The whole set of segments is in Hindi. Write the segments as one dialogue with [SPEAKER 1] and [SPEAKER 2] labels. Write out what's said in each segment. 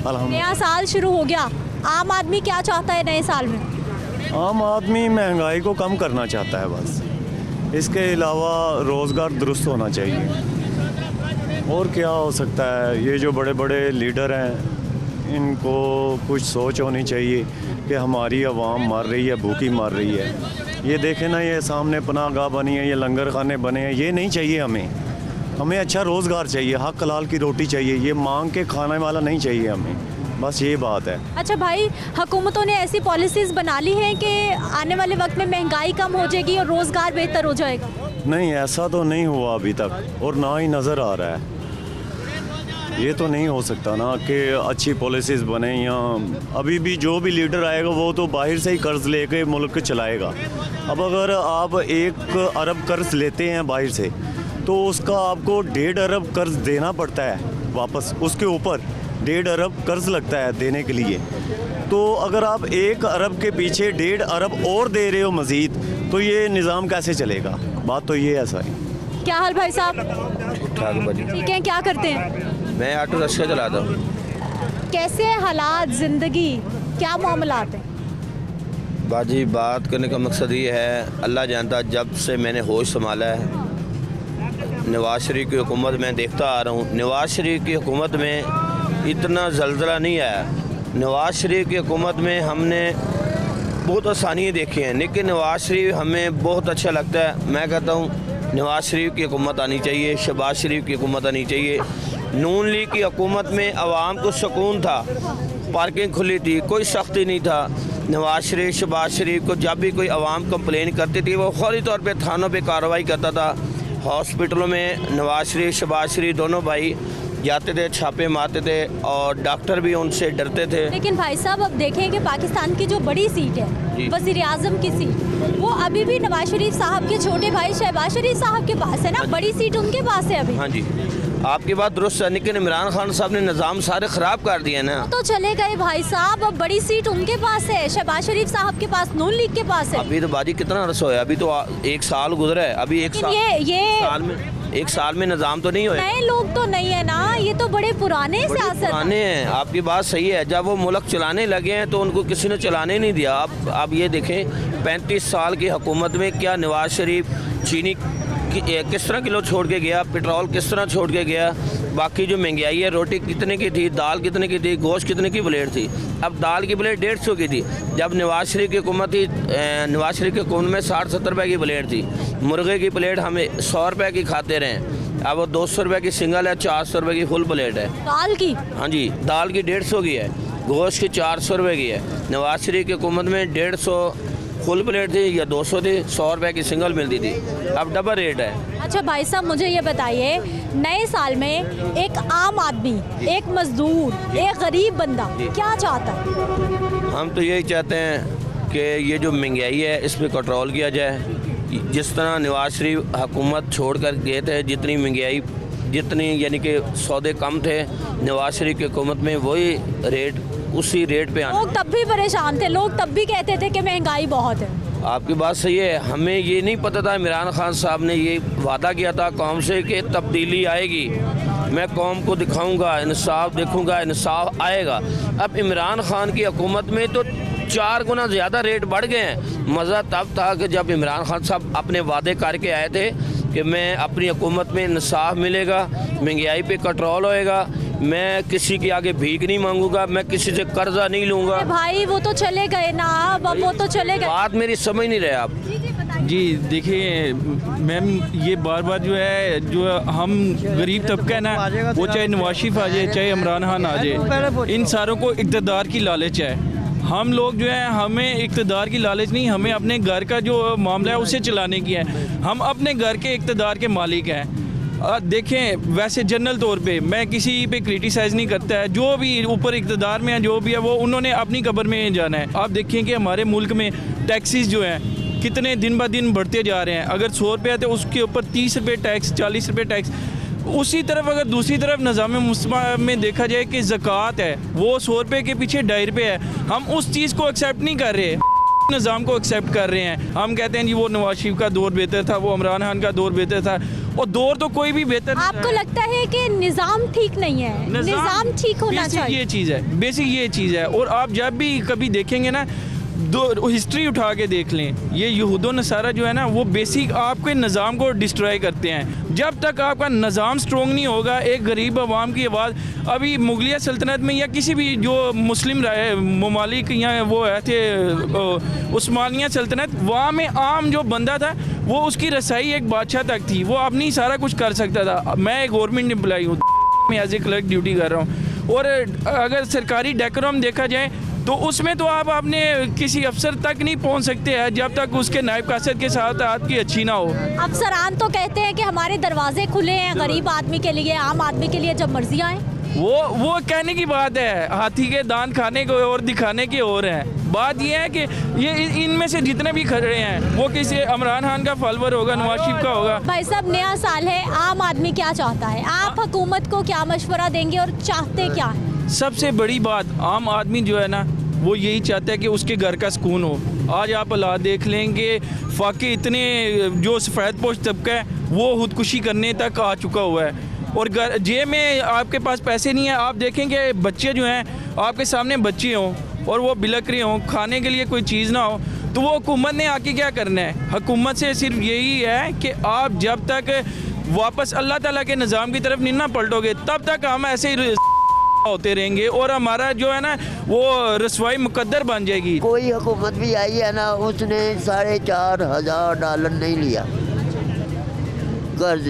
[SPEAKER 1] नया साल शुरू हो गया, आम आदमी क्या चाहता है नए साल में?
[SPEAKER 2] आम आदमी महंगाई को कम करना चाहता है बस, इसके अलावा रोज़गार दुरुस्त होना चाहिए। और क्या हो सकता है, ये जो बड़े बड़े लीडर हैं इनको कुछ सोच होनी चाहिए कि हमारी आवाम मर रही है, भूखी मर रही है। ये देखें ना, ये सामने पनाहगाह बनी है, ये लंगर खाने बने हैं, ये नहीं चाहिए हमें अच्छा रोज़गार चाहिए, हक हलाल की रोटी चाहिए, ये मांग के खाने वाला नहीं चाहिए हमें, बस ये बात है।
[SPEAKER 1] अच्छा भाई, हुकूमतों ने ऐसी पॉलिसीज़ बना ली हैं कि आने वाले वक्त में महंगाई कम हो जाएगी और रोज़गार बेहतर हो जाएगा?
[SPEAKER 2] नहीं, ऐसा तो नहीं हुआ अभी तक और ना ही नज़र आ रहा है। ये तो नहीं हो सकता ना कि अच्छी पॉलिसीज़ बने, या अभी भी जो भी लीडर आएगा वो तो बाहर से ही कर्ज़ लेके मुल्क चलाएगा। अब अगर आप 1 अरब कर्ज़ लेते हैं बाहर से, तो उसका आपको 1.5 अरब कर्ज़ देना पड़ता है वापस, उसके ऊपर 1.5 अरब कर्ज़ लगता है देने के लिए। तो अगर आप 1 अरब के पीछे 1.5 अरब और दे रहे हो मज़ीद, तो ये निज़ाम कैसे चलेगा? बात तो ये ऐसा है।
[SPEAKER 1] क्या हाल भाई साहब? ठीक है, क्या करते हैं?
[SPEAKER 3] मैं ऑटो रिक्शा चलाता हूँ।
[SPEAKER 1] कैसे है हालात, ज़िंदगी, क्या मामलात हैं?
[SPEAKER 3] बाजी, बात करने का मकसद ये है, अल्लाह जानता, जब से मैंने होश संभाला है नवाज शरीफ की हुकूमत में देखता आ रहा हूँ, नवाज शरीफ की हुकूमत में इतना जल्जला नहीं आया। नवाज शरीफ की हुकूमत में हमने बहुत आसानियाँ देखी हैं, लेकिन नवाज शरीफ हमें बहुत अच्छा लगता है। मैं कहता हूँ नवाज शरीफ की हुकूमत आनी चाहिए, शहबाज शरीफ की हुकूमत आनी चाहिए। नून लीग की हुकूमत में आवाम को सुकून था, पार्किंग खुली थी, कोई सख्ती नहीं था। नवाज शरीफ, शहबाज शरीफ को जब भी कोई आवाम कंप्लेन करती थी, वो फौरी तौर पे थानों पे कार्रवाई करता था। हॉस्पिटलों में नवाज शरीफ, शहबाज शरीफ दोनों भाई जाते थे, छापे मारते थे और डॉक्टर भी उनसे डरते थे।
[SPEAKER 1] लेकिन भाई साहब, अब देखें कि पाकिस्तान की जो बड़ी सीट है, वज़ीर आज़म की सीट, वो अभी भी नवाज शरीफ साहब के छोटे भाई शहबाज शरीफ साहब के पास है ना, बड़ी सीट उनके पास है अभी।
[SPEAKER 3] हाँ जी, आपकी बात दुरुस्त है, लेकिन इमरान खान साहब ने निज़ाम सारे ख़राब कर दिए ना।
[SPEAKER 1] तो चले गए भाई साहब, अब बड़ी सीट उनके पास है, शहबाज शरीफ साहब के पास, नून लीग के पास है।
[SPEAKER 3] अभी तो बाजी कितना अरसा है, अभी तो 1 साल गुजरा है, अभी 1 साल, एक साल में निज़ाम तो नहीं हुआ।
[SPEAKER 1] नए लोग तो नहीं है ना, ये तो बड़े पुराने सियासत
[SPEAKER 3] पुराने हैं। आपकी बात सही है, जब वो मुल्क चलाने लगे हैं तो उनको किसी ने चलाने नहीं दिया। आप ये देखें, 35 साल की हुकूमत में क्या नवाज शरीफ चीनी किस तरह किलो छोड़ के गया, पेट्रोल किस तरह छोड़ के गया, बाकी जो महंगाई है, रोटी कितने की थी, दाल कितने की थी, गोश्त कितने की प्लेट थी, अब दाल की प्लेट 150 की थी। जब नवाज शरीफ की हुकूमत थी, नवाज शरीफ की हुकूमत में 60-70 रुपये की प्लेट थी। मुर्गे की प्लेट हमें 100 रुपये की खाते रहे, अब वो 200 रुपये की सिंगल है, 400 रुपये की फुल प्लेट है।
[SPEAKER 1] दाल की? हाँ
[SPEAKER 3] जी, दाल की 150 की है, गोश्त की 400 रुपये की है। नवाज शरीफ की हुकूमत में 150 फुल प्लेट थी या 200 थी, 100 रुपये की सिंगल मिलती थी, अब डबल रेट है।
[SPEAKER 1] अच्छा भाई साहब, मुझे ये बताइए, नए साल में एक आम आदमी, एक मजदूर, एक गरीब बंदा क्या चाहता है?
[SPEAKER 3] हम तो यही चाहते हैं कि ये जो महंगाई है इस पर कंट्रोल किया जाए। जिस तरह नवाज शरीफ हुकूमत छोड़ कर गए थे, जितनी महंगाई, जितनी यानी कि सौदे कम थे, नवाज शरीफ की हुकूमत में वही रेट, उसी रेट पे आने।
[SPEAKER 1] लोग तब भी परेशान थे, लोग तब भी कहते थे कि महंगाई बहुत है।
[SPEAKER 3] आपकी बात सही है, हमें ये नहीं पता था, इमरान खान साहब ने ये वादा किया था कौम से कि तब्दीली आएगी, मैं कौम को दिखाऊंगा, इंसाफ देखूंगा, इंसाफ आएगा। अब इमरान खान की हुकूमत में तो 4 गुना ज़्यादा रेट बढ़ गए हैं। मज़ा तब था कि जब इमरान खान साहब अपने वादे करके आए थे कि मैं अपनी हुकूमत में इंसाफ मिलेगा, महंगाई पे कंट्रोल होएगा, मैं किसी के आगे भीख नहीं मांगूंगा, मैं किसी से कर्जा नहीं लूँगा।
[SPEAKER 1] भाई वो तो चले गए ना, अब वो तो चले गए।
[SPEAKER 3] बात मेरी समझ नहीं रहे आप।
[SPEAKER 4] जी देखिए मैम, ये बार बार जो है, जो हम गरीब तबका है ना, वो चाहे नवाज शरीफ आ जाए, चाहे इमरान खान आ जाए, इन सारों को इक़्तिदार की लालच है। हम लोग जो है, हमें इक़्तिदार की लालच नहीं, हमें अपने घर का जो मामला है उसे चलाने की है। हम अपने घर के इक़्तिदार के मालिक हैं। देखें, वैसे जनरल तौर पे मैं किसी पे क्रिटिसाइज़ नहीं करता है, जो भी ऊपर इक़्तिदार में है, जो भी है, वो उन्होंने अपनी कब्र में जाना है। आप देखें कि हमारे मुल्क में टैक्सेस जो हैं कितने दिन ब दिन बढ़ते जा रहे हैं। अगर 100 रुपये है तो उसके ऊपर 30 रुपये टैक्स, 40 रुपये टैक्स। उसी तरफ अगर दूसरी तरफ निज़ाम मुस्लिमा में देखा जाए कि ज़कात है, वो 100 रुपये के पीछे 2.5 रुपये है। हम उस चीज़ को एक्सेप्ट नहीं कर रहे, निज़ाम को एक्सेप्ट कर रहे हैं। हम कहते हैं जी वो नवाज शरीफ का दौर बेहतर था, वो इमरान खान का दौर बेहतर था। और दौर तो कोई भी बेहतर नहीं
[SPEAKER 1] आपको
[SPEAKER 4] रहा है।
[SPEAKER 1] लगता है कि निज़ाम ठीक नहीं है? निज़ाम ठीक होना
[SPEAKER 4] बेसिक
[SPEAKER 1] चाहिए।
[SPEAKER 4] ये चीज़ है, बेसिक ये चीज़ है। और आप जब भी कभी देखेंगे ना, दो हिस्ट्री उठा के देख लें, ये यहूदो नसारा जो है ना, वो बेसिक आपके निज़ाम को डिस्ट्रॉय करते हैं। जब तक आपका निज़ाम स्ट्रॉन्ग नहीं होगा, एक गरीब आवाम की आवाज़, अभी मुगलिया सल्तनत में या किसी भी जो मुस्लिम ममालिक या वो थे उस्मानिया सल्तनत, वहाँ में आम जो बंदा था वो उसकी रसाई एक बादशाह तक थी, वो अपनी सारा कुछ कर सकता था। मैं एक गवर्नमेंट एम्प्लॉई हूँ, मैं एज ए क्लर्क ड्यूटी कर रहा हूँ, और अगर सरकारी डेकोरम देखा जाए तो उसमें तो आप अपने किसी अफसर तक नहीं पहुंच सकते हैं जब तक उसके नायब कासद के साथ आपकी अच्छी ना हो।
[SPEAKER 1] अफसरान तो कहते हैं कि हमारे दरवाजे खुले हैं गरीब आदमी के लिए, आम आदमी के लिए, जब मर्जी आए।
[SPEAKER 4] वो कहने की बात है, हाथी के दांत खाने को और दिखाने की और है। बात ये है कि ये इनमें से जितने भी खड़े हैं वो किसी इमरान खान का फॉलोअर होगा, नवाज शरीफ का होगा।
[SPEAKER 1] भाई साहब, नया साल है, आम आदमी क्या चाहता है? आप हुकूमत को क्या मशवरा देंगे और चाहते क्या है?
[SPEAKER 4] सबसे बड़ी बात, आम आदमी जो है ना वो यही चाहता है कि उसके घर का सुकून हो। आज आप हालात देख लेंगे, फाके इतने जो सफ़ेद पोश तबका है वो खुदकुशी करने तक आ चुका हुआ है, और जेब में आपके पास पैसे नहीं है। आप देखेंगे बच्चे जो हैं, आपके सामने बच्चे हों और वो बिलक रहे हों, खाने के लिए कोई चीज़ ना हो, तो वो हुकूमत ने आके क्या करना है? हुकूमत से सिर्फ यही है कि आप जब तक वापस अल्लाह ताला के निज़ाम की तरफ नहीं ना पलटोगे, तब तक हम ऐसे ही होते रहेंगे और हमारा जो है ना वो रसवाई मुकद्दर बन जाएगी।
[SPEAKER 5] कोई हुकूमत भी आई है ना, उसने $4,500 नहीं लिया कर्ज।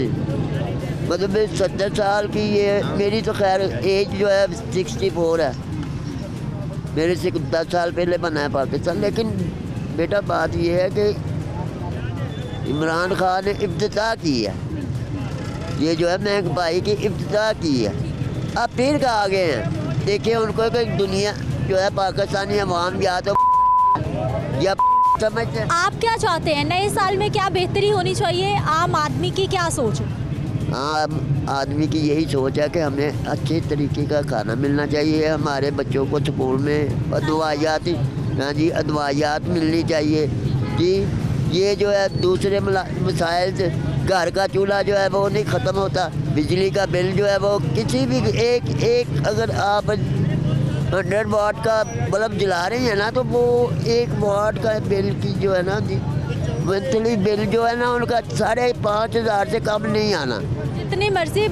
[SPEAKER 5] मतलब 70 साल की ये मेरी तो खैर एज जो है 64 है, मेरे से 10 साल पहले बना है पाकिस्तान। लेकिन बेटा बात ये है कि इमरान खान ने इब्तिदा की है, ये जो है महंगाई की इब्तिदा की है। अब फिर कहा गए हैं, देखिए उनको कि दुनिया जो है पाकिस्तानी अवाम या तो या समझते हैं।
[SPEAKER 1] आप क्या चाहते हैं? नए साल में क्या बेहतरी होनी चाहिए? आम आदमी की क्या सोच है?
[SPEAKER 5] आम आदमी की यही सोच है कि हमें अच्छे तरीके का खाना मिलना चाहिए, हमारे बच्चों को स्कूल में अदवायात, हाँ जी, अदवायात मिलनी चाहिए कि ये जो है दूसरे मसाइल से घर का चूल्हा जो है वो नहीं ख़त्म होता, बिजली का बिल जो है वो किसी भी एक अगर आप 100 वाट का बल्ब जला रहे हैं ना, तो वो 1 वाट का बिल की जो है ना जी मंथली बिल जो है ना उनका 5,500 से कम नहीं आना।
[SPEAKER 1] जितनी मर्जी